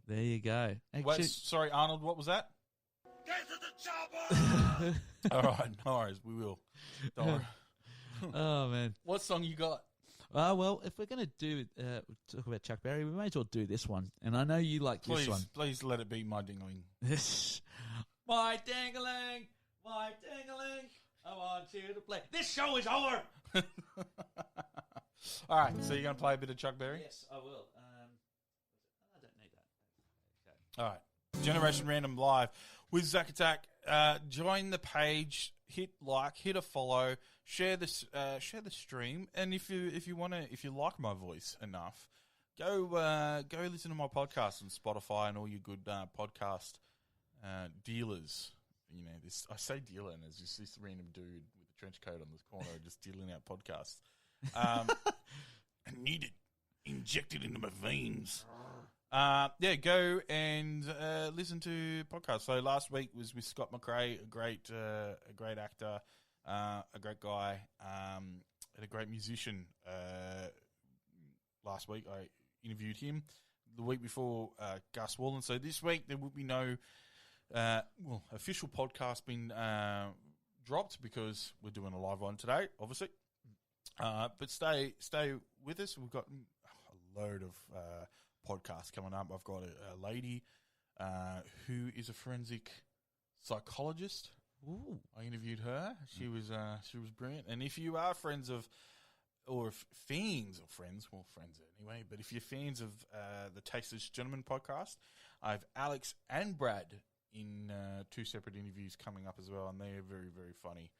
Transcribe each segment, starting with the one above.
good. There you go. Wait, sorry, Arnold, what was that? Get to the chopper! All right, no worries, we will. Don't worry. Oh, man. What song you got? Well, if we're going to talk about Chuck Berry, we may as well do this one. And I know you like this one. Please let it be My Dingling. My dingling, my dingling, I want you to play. This show is over! All right, so you're going to play a bit of Chuck Berry? Yes, I will. I don't need that. Okay. All right. Generation Random Live with Zac Attack. Join the page, hit like, hit a follow, share the stream, and if you like my voice enough, go listen to my podcast on Spotify and all your good podcast dealers. You know, this I say dealer, and there's just this random dude with a trench coat on this corner just dealing out podcasts. I need it injected into my veins. Go and listen to podcasts. So last week was with Scott McRae, a great actor, a great guy, and a great musician. Last week I interviewed him. The week before, Gus Wallen. So this week there will be no official podcast been dropped because we're doing a live one today, obviously. But stay with us. We've got a load of podcasts coming up. I've got a lady who is a forensic psychologist. Ooh. I interviewed her. She was brilliant. And if you are friends of, or fans of friends, well, friends anyway, but if you're fans of the Tasteless Gentlemen podcast, I have Alex and Brad in two separate interviews coming up as well, and they are very, very funny.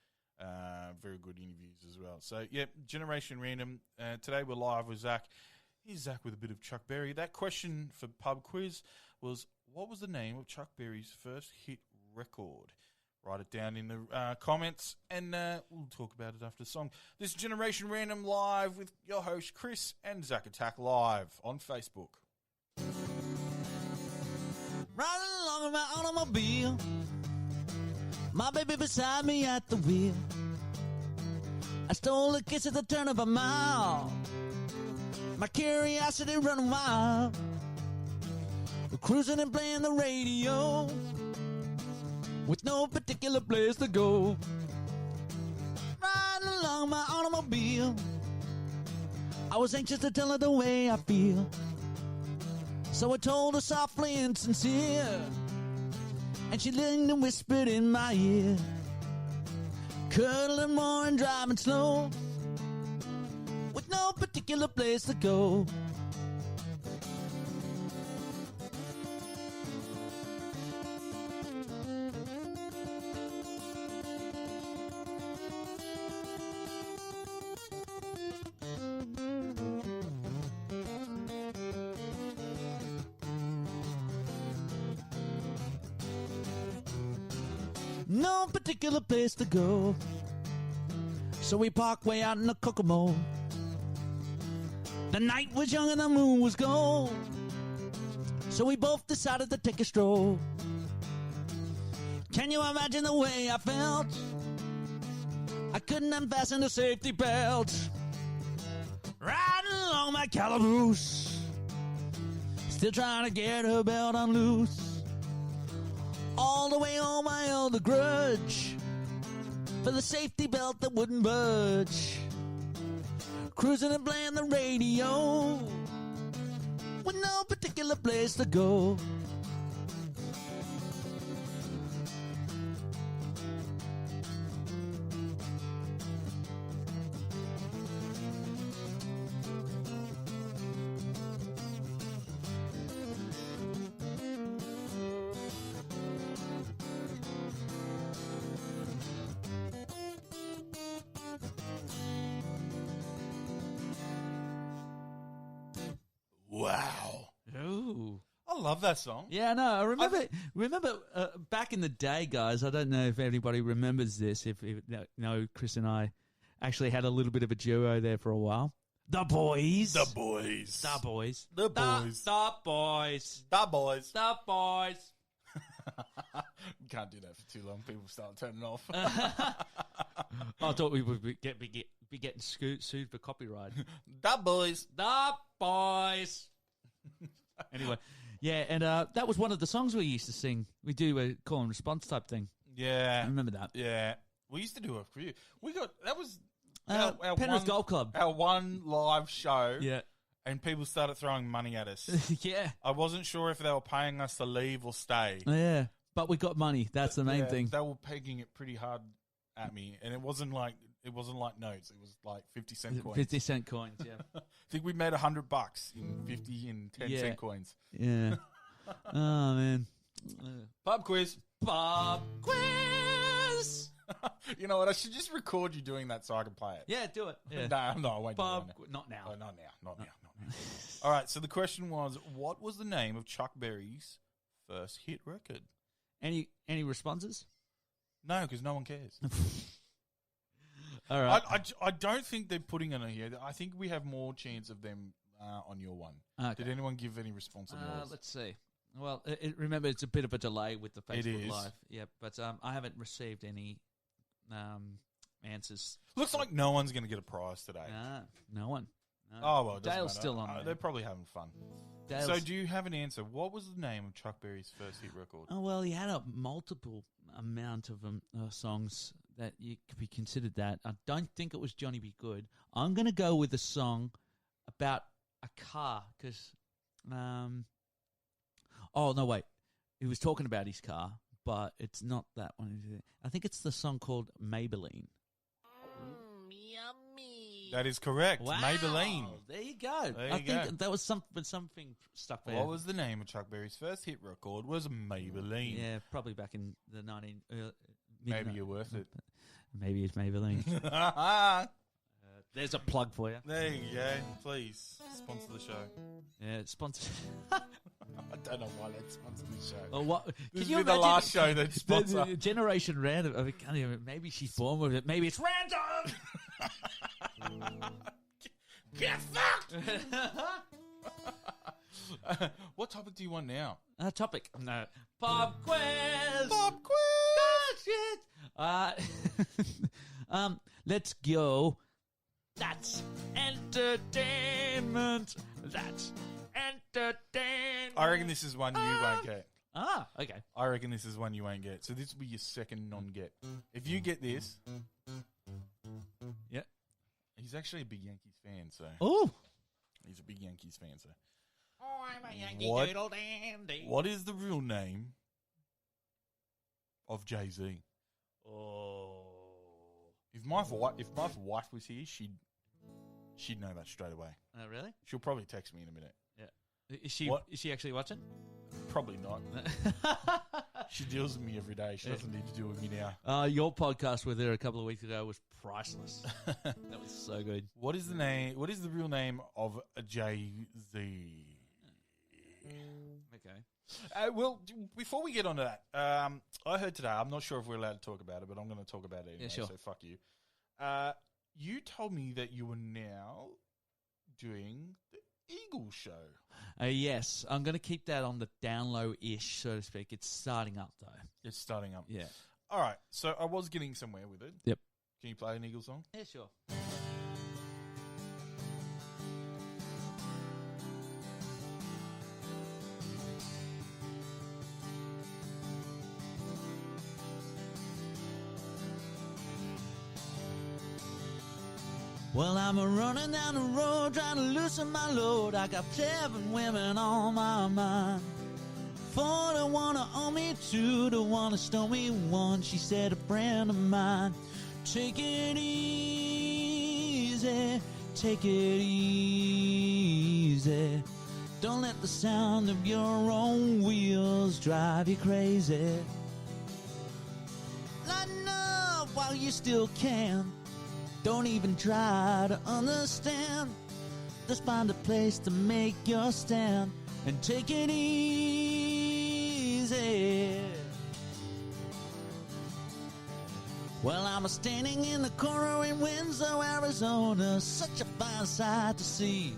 Very good interviews as well. So, yeah, Generation Random. Today we're live with Zach. Here's Zach with a bit of Chuck Berry. That question for pub quiz was, what was the name of Chuck Berry's first hit record? Write it down in the comments, and we'll talk about it after the song. This is Generation Random Live with your host, Chris, and Zac Attack live on Facebook. Riding along in my automobile, my baby beside me at the wheel. I stole a kiss at the turn of a mile, my curiosity running wild. We're cruising and playing the radio with no particular place to go. Riding along my automobile, I was anxious to tell her the way I feel, so I told her softly and sincere, and she leaned and whispered in my ear, cuddling more and driving slow, with no particular place to go. No particular place to go, so we parked way out in the Kokomo. The night was young and the moon was gold, so we both decided to take a stroll. Can you imagine the way I felt? I couldn't unfasten the safety belt, riding along my calaboose, still trying to get her belt unloose. All the way home I held a grudge for the safety belt that wouldn't budge. Cruising and playing the radio with no particular place to go. Wow. Ooh. I love that song. Yeah, no, I remember back in the day, guys, I don't know if anybody remembers this, if Chris and I actually had a little bit of a duo there for a while. The Boys. The Boys. The Boys. The Boys. The Boys. The Boys. The Boys. You can't do that for too long. People start turning off. I thought we would be getting sued for copyright. The Boys. The Boys. Anyway, Yeah, and that was one of the songs we used to sing. We do a call and response type thing. Yeah. I remember that. Yeah. We used to do a few. That was Penrith one, Golf Club. our one live show. Yeah. And people started throwing money at us. Yeah. I wasn't sure if they were paying us to leave or stay. Yeah. But we got money. That's the main thing. They were pegging it pretty hard at me, and it wasn't like notes. It was like 50-cent coins. 50-cent coins, yeah. I think we made $100 in 50 and 10-cent coins. Yeah. Oh, man. Pub quiz. Pub quiz! You know what? I should just record you doing that so I can play it. Yeah, do it. Yeah. No, I won't Pub, do it. not now. Oh, not now. All right, so the question was, what was the name of Chuck Berry's first hit record? Any responses? No, because no one cares. All right. I don't think they're putting it on here. I think we have more chance of them on your one. Okay. Did anyone give any response on yours? Let's see. Well, remember, it's a bit of a delay with the Facebook is. Live. Yeah, but I haven't received any answers. Looks like no one's going to get a prize today. No one. No. Oh, well, it doesn't Dale's matter. still on there. They're probably having fun. Dale's- So do you have an answer? What was the name of Chuck Berry's first hit record? Oh, well, he had a multiple amount of songs that you could be considered that. I don't think it was Johnny Be Good. I'm going to go with a song about a car because, oh, no, wait. He was talking about his car, but it's not that one. I think it's the song called Maybelline. Yummy. That is correct. Wow. Maybelline. There you go. There I you think go. that was something stuck there. What was the name of Chuck Berry's first hit record? Was Maybelline. Yeah, probably back in the 19... Maybe you're worth it. Maybe it's Maybelline. There's a plug for you. There you go. Please sponsor the show. Yeah, it's sponsored. I don't know why they sponsor the show. Oh, what? This Can will you be the imagine last show that the sponsor. Generation Random. I mean, can't even, maybe she's born with it. Maybe it's random. Get fucked! What topic do you want now? Topic. No. Pop quiz. Pop quiz! Let's go. That's entertainment. That's entertainment. I reckon this is one you won't get. Ah, okay. I reckon this is one you won't get. So this will be your second non-get. If you get this, Yeah. he's actually a big Yankees fan, so Oh. he's a big Yankees fan. So Oh, I'm a Yankee What? Doodle Dandy. what is the real name of Jay-Z? Oh. If my wife was here, she'd know that straight away. Really? She'll probably text me in a minute. Yeah. Is she? What? Is she actually watching? Probably not. She deals with me every day. She doesn't need to deal with me now. Your podcast with her a couple of weeks ago was priceless. That was so good. What is the name? What is the real name of Jay-Z? Okay. Well, before we get on to that, I heard today, I'm not sure if we're allowed to talk about it, but I'm going to talk about it anyway, Yeah, sure. so fuck you. You told me that you were now doing the Eagle show. Yes, I'm going to keep that on the down low-ish, so to speak. It's starting up, though. It's starting up. Yeah. All right, so I was getting somewhere with it. Yep. Can you play an Eagle song? Yeah, sure. Well, I'm running down the road trying to loosen my load. I got 7 women on my mind. 4 that wanna own me, 2 that wanna stone me, 1, she said, a friend of mine. Take it easy, take it easy. Don't let the sound of your own wheels drive you crazy. Lighten up while you still can. Don't even try to understand. Just find a place to make your stand and take it easy. Well, I'm standing in the corner in Winslow, Arizona. Such a fine sight to see.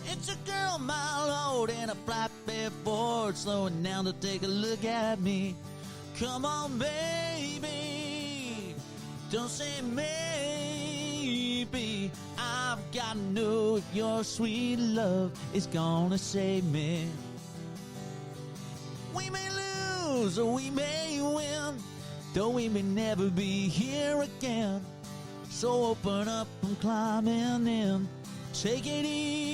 It's a girl my load in a flatbed Ford, slowing down to take a look at me. Come on, baby, don't say maybe. I've got to know if your sweet love is gonna save me. We may lose or we may win, though we may never be here again. So open up and climb in. Take it easy.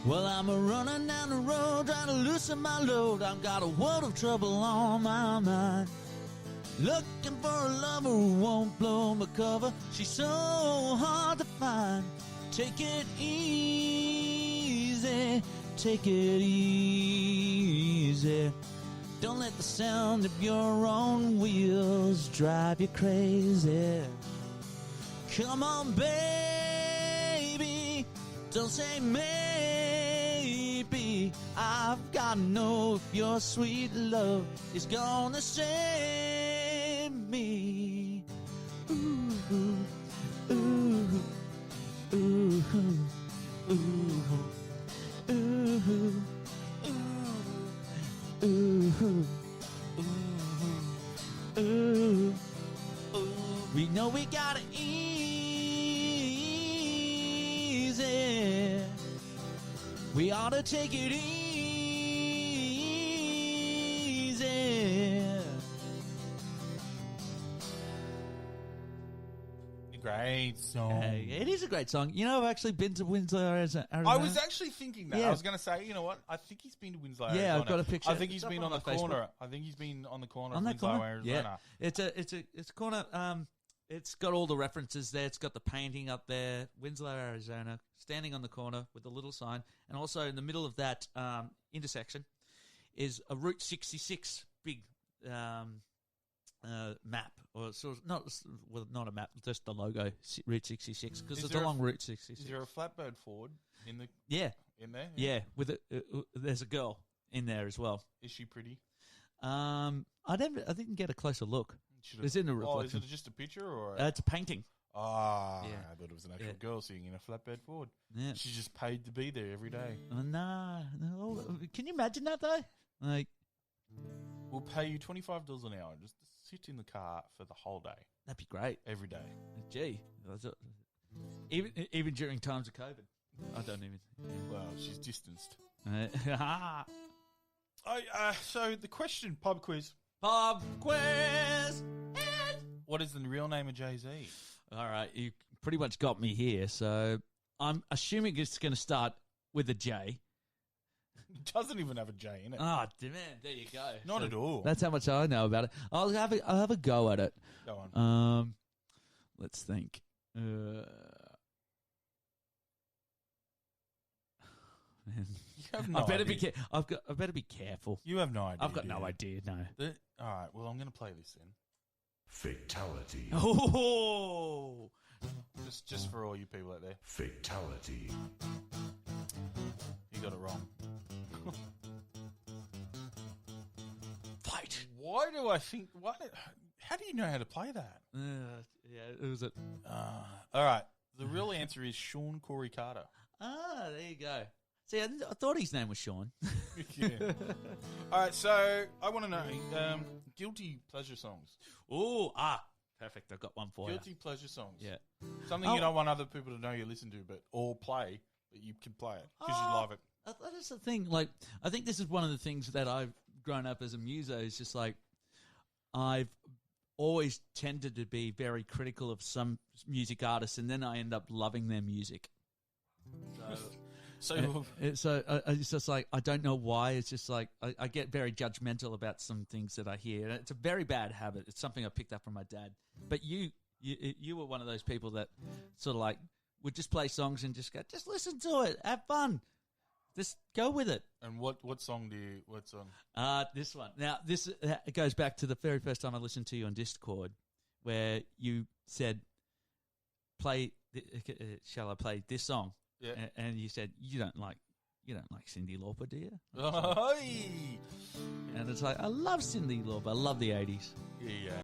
Well, I'm a running down the road, trying to loosen my load. I've got a world of trouble on my mind. Looking for a lover who won't blow my cover. She's so hard to find. Take it easy, take it easy. Don't let the sound of your own wheels drive you crazy. Come on, baby, don't say maybe. I've got to know if your sweet love is gonna save me. Ooh, ooh, ooh, ooh, ooh, ooh, ooh. We know we got it easy. We ought to take it easy. Great song. It is a great song. You know, I've actually been to Winslow, Arizona. I was actually thinking that. Yeah. I was going to say, you know what? I think he's been to Winslow, Yeah, Arizona. I've got a picture. I think he's It's been up on the on my corner. Facebook. I think he's been on the corner On of that Winslow, corner? Arizona. Yeah. It's a corner. It's got all the references there. It's got the painting up there. Winslow, Arizona, standing on the corner with a little sign. And also in the middle of that intersection is a Route 66 big map, or sort of not a map, just the logo, Route 66, because it's along Route 66. Is there a flatbed Ford in the in there? Yeah, with there's a girl in there as well. Is she pretty? I didn't get a closer look. It's in the reflection. Is it just a picture or? It's a painting. Yeah. I thought it was an actual girl sitting in a flatbed Ford. Yeah. She's just paid to be there every day. No. Can you imagine that though? Like, we'll pay you $25 an hour just to sit in the car for the whole day. that'd be great. Every day. Gee, even during times of COVID, I don't even. Well, she's distanced. So the question, pub quiz. Pub quiz. What is the real name of Jay-Z? All right, you pretty much got me here. So I'm assuming it's going to start with a J. It doesn't even have a J in it. Oh, man, there you go. Not at all. That's how much I know about it. I'll have a go at it. Go on. Let's think. Man. You have no I better idea. I better be careful. You have no idea. I've got do no you? idea. No. All right. Well, I'm going to play this then. Fatality. Oh. Just for all you people out there. Fatality. You got it wrong. Fight. Why do I think? How do you know how to play that? Yeah, it was it. All right. The real answer is Sean Corey Carter. There you go. See, I thought his name was Sean. Yeah. All right. So I want to know guilty pleasure songs. Perfect. I've got one for Guilty pleasure songs. you. Yeah. Something you don't want other people to know you listen to, or play, but you can play it because you love it. That is the thing. Like, I think this is one of the things that I've grown up as a muso. Is just like I've always tended to be very critical of some music artists, and then I end up loving their music. So it's just like, I don't know why. It's just like I get very judgmental about some things that I hear. And it's a very bad habit. It's something I picked up from my dad. But you were one of those people that sort of like would just play songs and just go, just listen to it, have fun, just go with it. And what song do you? What song? This one. Now this it goes back to the very first time I listened to you on Discord, where you said, "Play, shall I play this song?" Yeah. And you said you don't like Cyndi Lauper, do you? Oh, And it's like, I love Cyndi Lauper. I love the 80s. yeah.